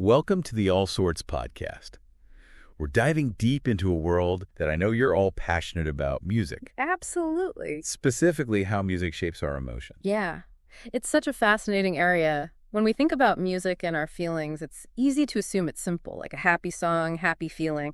Welcome to the All Sorts podcast. We're diving deep into a world that I know you're all passionate about, music. Absolutely. Specifically, how music shapes our emotions. Yeah. It's such a fascinating area. When we think about music and our feelings, it's easy to assume it's simple, like a happy song, happy feeling.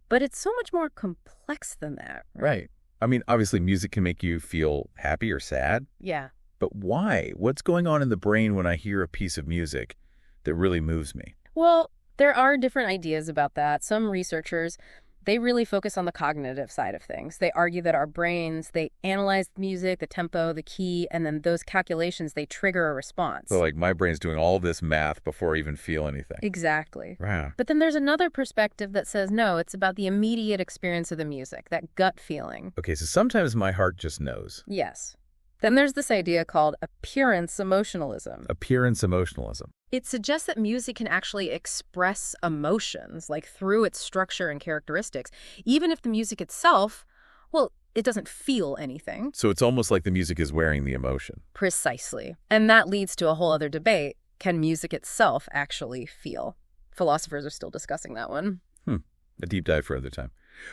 But it's so much more complex than that. Right. I mean, obviously, music can make you feel happy or sad. Yeah. But why? What's going on in the brain when I hear a piece of music that really moves me? Well, there are different ideas about that. Some researchers, they really focus on the cognitive side of things. They argue that our brains, they analyze the music, the tempo, the key, and then those calculations, they trigger a response. So, like, my brain's doing all this math before I even feel anything. Exactly. Wow. But then there's another perspective that says, no, it's about the immediate experience of the music, that gut feeling. Okay, so sometimes my heart just knows. Yes. Then there's this idea called appearance emotionalism. Appearance emotionalism. It suggests that music can actually express emotions, like through its structure and characteristics, even if the music itself, well, it doesn't feel anything. So it's almost like the music is wearing the emotion. Precisely. And that leads to a whole other debate. Can music itself actually feel? Philosophers are still discussing that one. A deep dive for another time.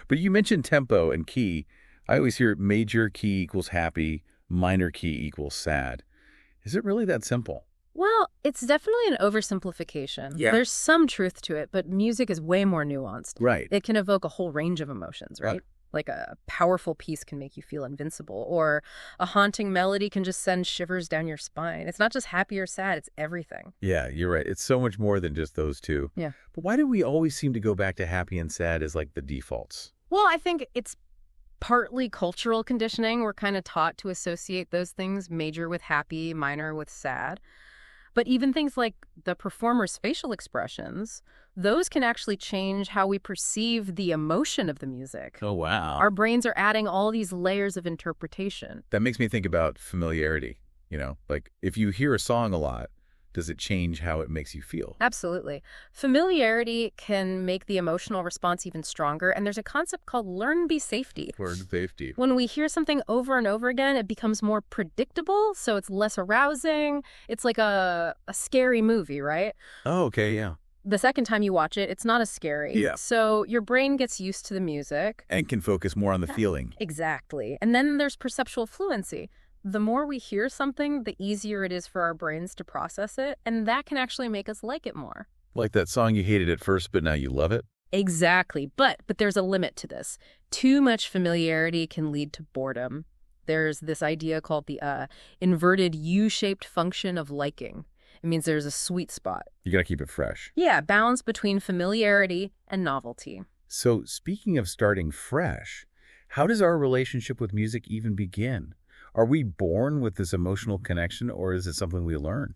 But you mentioned tempo and key. I always hear major key equals happy, minor key equals sad. Is it really that simple? Well, it's definitely an oversimplification. Yeah. There's some truth to it, but music is way more nuanced. Right. It can evoke a whole range of emotions, right? Like a powerful piece can make you feel invincible, or a haunting melody can just send shivers down your spine. It's not just happy or sad, it's everything. Yeah, you're right. It's so much more than just those two. Yeah. But why do we always seem to go back to happy and sad as like the defaults? Well, I think it's partly cultural conditioning. We're kind of taught to associate those things, major with happy, minor with sad. But even things like the performer's facial expressions, those can actually change how we perceive the emotion of the music. Oh, wow. Our brains are adding all these layers of interpretation. That makes me think about familiarity. You know, like if you hear a song a lot, does it change how it makes you feel? Absolutely. Familiarity can make the emotional response even stronger, and there's a concept called learn-be safety. Learn safety. When we hear something over and over again, it becomes more predictable, so it's less arousing. It's like a scary movie, right? Oh, okay, yeah. The second time you watch it, it's not as scary. Yeah. So your brain gets used to the music. And can focus more on the feeling. Exactly. And then there's perceptual fluency. The more we hear something, the easier it is for our brains to process it, and that can actually make us like it more. Like that song you hated at first, but now you love it? Exactly. But there's a limit to this. Too much familiarity can lead to boredom. There's this idea called the inverted U-shaped function of liking. It means there's a sweet spot. You gotta keep it fresh. Yeah, balance between familiarity and novelty. So speaking of starting fresh, how does our relationship with music even begin? Are we born with this emotional connection, or is it something we learn?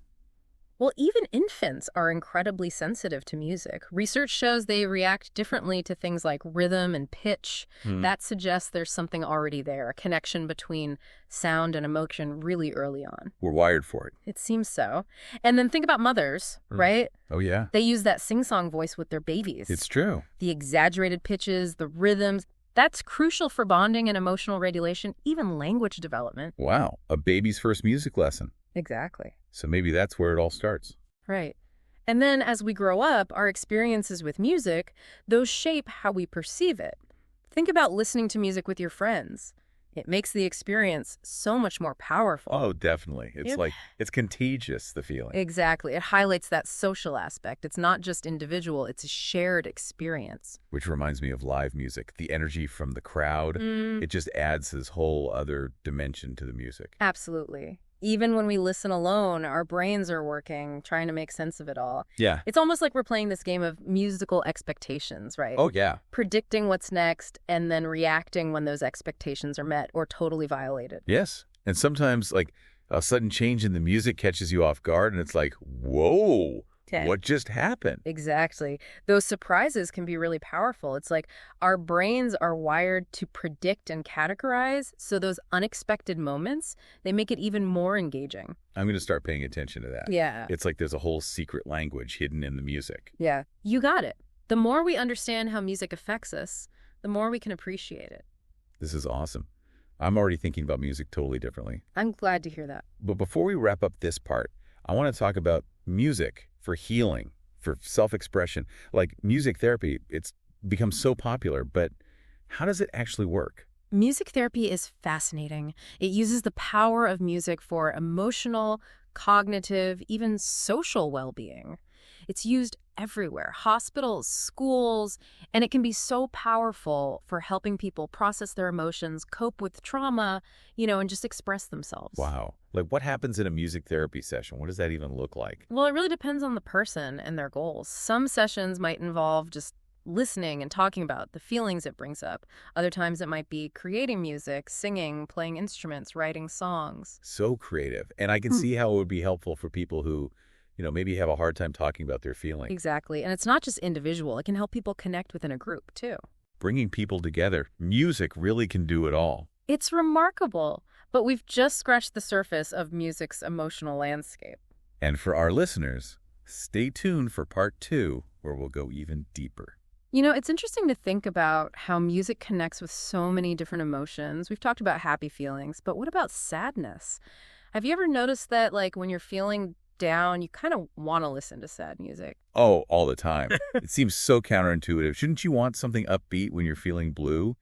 Well, even infants are incredibly sensitive to music. Research shows they react differently to things like rhythm and pitch. That suggests there's something already there, a connection between sound and emotion really early on. We're wired for it. It seems so. And then think about mothers, right? Oh, yeah. They use that sing-song voice with their babies. It's true. The exaggerated pitches, the rhythms. That's crucial for bonding and emotional regulation, even language development. Wow, a baby's first music lesson. Exactly. So maybe that's where it all starts. Right. And then as we grow up, our experiences with music, those shape how we perceive it. Think about listening to music with your friends. It makes the experience so much more powerful. Oh, definitely. It's like, it's contagious, the feeling. Exactly. It highlights that social aspect. It's not just individual, it's a shared experience. Which reminds me of live music. The energy from the crowd, it just adds this whole other dimension to the music. Absolutely. Even when we listen alone, our brains are working, trying to make sense of it all. Yeah. It's almost like we're playing this game of musical expectations, right? Oh, yeah. Predicting what's next and then reacting when those expectations are met or totally violated. Yes. And sometimes, like, a sudden change in the music catches you off guard, and it's like, whoa, what just happened? Exactly. Those surprises can be really powerful. It's like our brains are wired to predict and categorize, so those unexpected moments, they make it even more engaging. I'm going to start paying attention to that. Yeah. It's like there's a whole secret language hidden in the music. Yeah. You got it. The more we understand how music affects us, the more we can appreciate it. This is awesome. I'm already thinking about music totally differently. I'm glad to hear that. But before we wrap up this part, I want to talk about music for healing, for self-expression. Like music therapy, it's become so popular, but how does it actually work? Music therapy is fascinating. It uses the power of music for emotional, cognitive, even social well-being. It's used everywhere, hospitals, schools, and it can be so powerful for helping people process their emotions, cope with trauma, and just express themselves. Wow. Like what happens in a music therapy session? What does that even look like? Well, it really depends on the person and their goals. Some sessions might involve just listening and talking about the feelings it brings up. Other times it might be creating music, singing, playing instruments, writing songs. So creative. And I can see how it would be helpful for people who, maybe have a hard time talking about their feelings. Exactly. And it's not just individual. It can help people connect within a group, too. Bringing people together. Music really can do it all. It's remarkable. But we've just scratched the surface of music's emotional landscape. And for our listeners, stay tuned for part 2, where we'll go even deeper. It's interesting to think about how music connects with so many different emotions. We've talked about happy feelings, but what about sadness? Have you ever noticed that, like, when you're feeling down, you kind of want to listen to sad music? Oh, all the time. It seems so counterintuitive. Shouldn't you want something upbeat when you're feeling blue?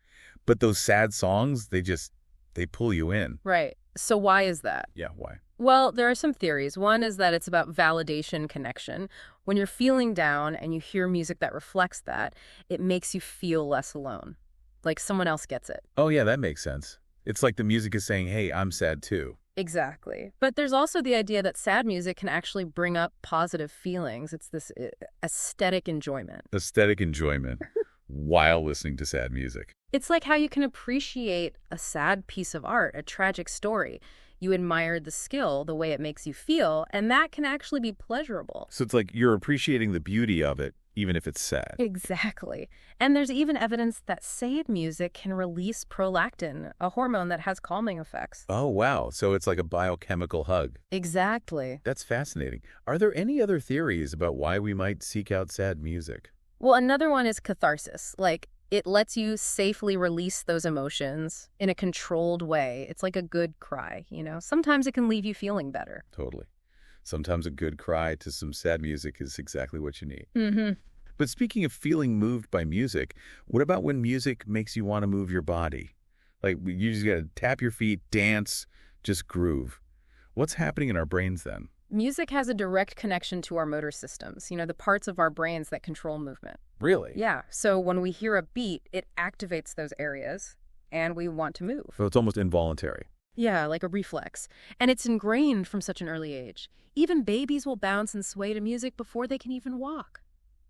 But those sad songs, they pull you in. Right. So why is that? Yeah, why? Well, there are some theories. One is that it's about validation connection. When you're feeling down and you hear music that reflects that, it makes you feel less alone. Like someone else gets it. Oh, yeah, that makes sense. It's like the music is saying, hey, I'm sad too. Exactly. But there's also the idea that sad music can actually bring up positive feelings. It's this aesthetic enjoyment. Aesthetic enjoyment while listening to sad music. It's like how you can appreciate a sad piece of art, a tragic story. You admire the skill, the way it makes you feel, and that can actually be pleasurable. So it's like you're appreciating the beauty of it, even if it's sad. Exactly. And there's even evidence that sad music can release prolactin, a hormone that has calming effects. Oh, wow. So it's like a biochemical hug. Exactly. That's fascinating. Are there any other theories about why we might seek out sad music? Well, another one is catharsis. Like, it lets you safely release those emotions in a controlled way. It's like a good cry, Sometimes it can leave you feeling better. Totally. Sometimes a good cry to some sad music is exactly what you need. Mm-hmm. But speaking of feeling moved by music, what about when music makes you want to move your body? Like, you just got to tap your feet, dance, just groove. What's happening in our brains then? Music has a direct connection to our motor systems, the parts of our brains that control movement. Really? Yeah, so when we hear a beat, it activates those areas, and we want to move. So it's almost involuntary. Yeah, like a reflex. And it's ingrained from such an early age. Even babies will bounce and sway to music before they can even walk.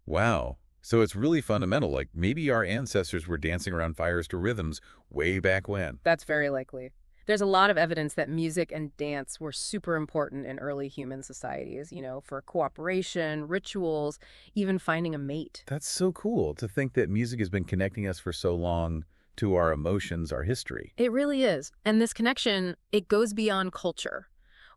Wow. So it's really fundamental. Like maybe our ancestors were dancing around fires to rhythms way back when. That's very likely. There's a lot of evidence that music and dance were super important in early human societies, for cooperation, rituals, even finding a mate. That's so cool to think that music has been connecting us for so long to our emotions, our history. It really is. And this connection, it goes beyond culture.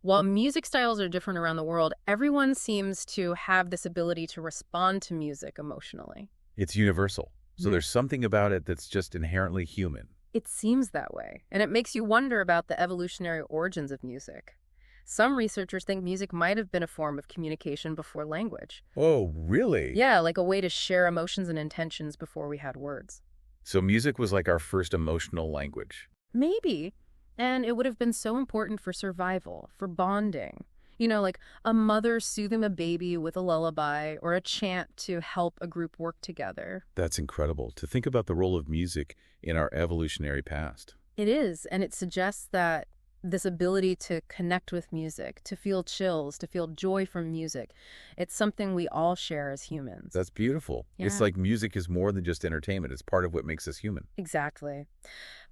While music styles are different around the world, everyone seems to have this ability to respond to music emotionally. It's universal. So there's something about it that's just inherently human. It seems that way, and it makes you wonder about the evolutionary origins of music. Some researchers think music might have been a form of communication before language. Oh, really? Yeah, like a way to share emotions and intentions before we had words. So music was like our first emotional language. Maybe. And it would have been so important for survival, for bonding. Like a mother soothing a baby with a lullaby or a chant to help a group work together. That's incredible to think about the role of music in our evolutionary past. It is, and it suggests that this ability to connect with music, to feel chills, to feel joy from music, it's something we all share as humans. That's beautiful. Yeah. It's like music is more than just entertainment. It's part of what makes us human. Exactly.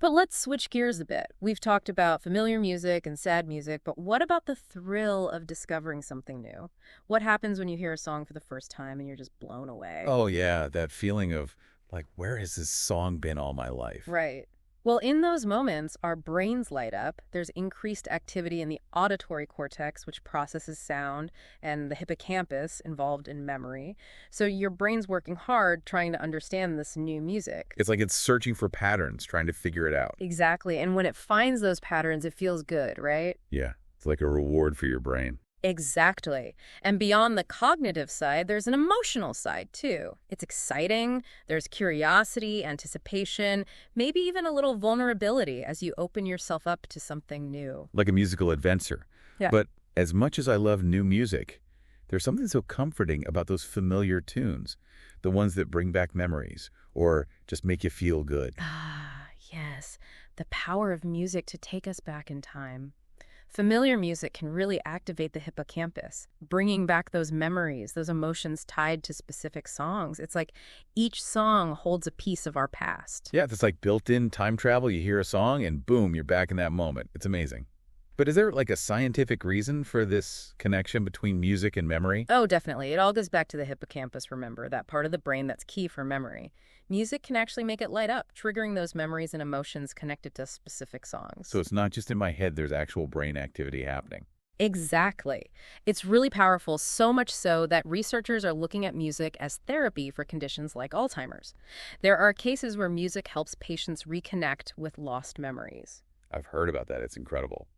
But let's switch gears a bit. We've talked about familiar music and sad music, but what about the thrill of discovering something new? What happens when you hear a song for the first time and you're just blown away? Oh, yeah, that feeling of, like, where has this song been all my life? Right. Well, in those moments, our brains light up. There's increased activity in the auditory cortex, which processes sound, and the hippocampus, involved in memory. So your brain's working hard trying to understand this new music. It's like it's searching for patterns, trying to figure it out. Exactly. And when it finds those patterns, it feels good, right? Yeah, it's like a reward for your brain. Exactly. And beyond the cognitive side, there's an emotional side, too. It's exciting, there's curiosity, anticipation, maybe even a little vulnerability as you open yourself up to something new. Like a musical adventure. Yeah. But as much as I love new music, there's something so comforting about those familiar tunes, the ones that bring back memories or just make you feel good. Ah, yes. The power of music to take us back in time. Familiar music can really activate the hippocampus, bringing back those memories, those emotions tied to specific songs. It's like each song holds a piece of our past. Yeah, it's like built-in time travel. You hear a song and boom, you're back in that moment. It's amazing. But is there like a scientific reason for this connection between music and memory? Oh, definitely. It all goes back to the hippocampus, remember, that part of the brain that's key for memory. Music can actually make it light up, triggering those memories and emotions connected to specific songs. So it's not just in my head, there's actual brain activity happening. Exactly. It's really powerful, so much so that researchers are looking at music as therapy for conditions like Alzheimer's. There are cases where music helps patients reconnect with lost memories. I've heard about that. It's incredible.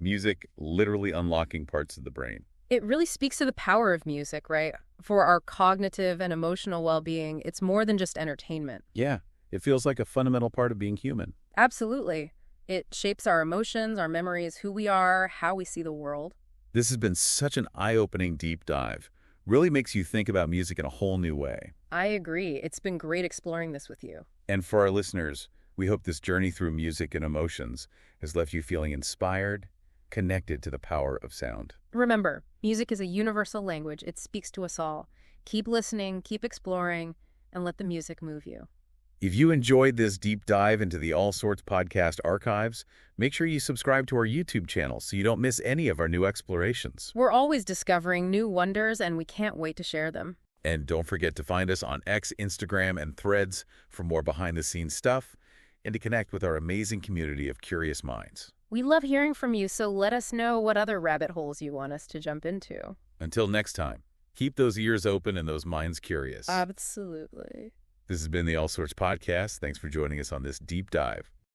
Music literally unlocking parts of the brain. It really speaks to the power of music, right? For our cognitive and emotional well-being, it's more than just entertainment. Yeah, it feels like a fundamental part of being human. Absolutely. It shapes our emotions, our memories, who we are, how we see the world. This has been such an eye-opening deep dive. Really makes you think about music in a whole new way. I agree. It's been great exploring this with you. And for our listeners, we hope this journey through music and emotions has left you feeling inspired, connected to the power of sound. Remember, music is a universal language. It speaks to us all. Keep listening, keep exploring, and let the music move you. If you enjoyed this deep dive into the All Sorts podcast archives, make sure you subscribe to our YouTube channel so you don't miss any of our new explorations. We're always discovering new wonders, and we can't wait to share them. And don't forget to find us on X, Instagram, and Threads for more behind-the-scenes stuff and to connect with our amazing community of curious minds. We love hearing from you, so let us know what other rabbit holes you want us to jump into. Until next time, keep those ears open and those minds curious. Absolutely. This has been the All Sorts podcast. Thanks for joining us on this deep dive.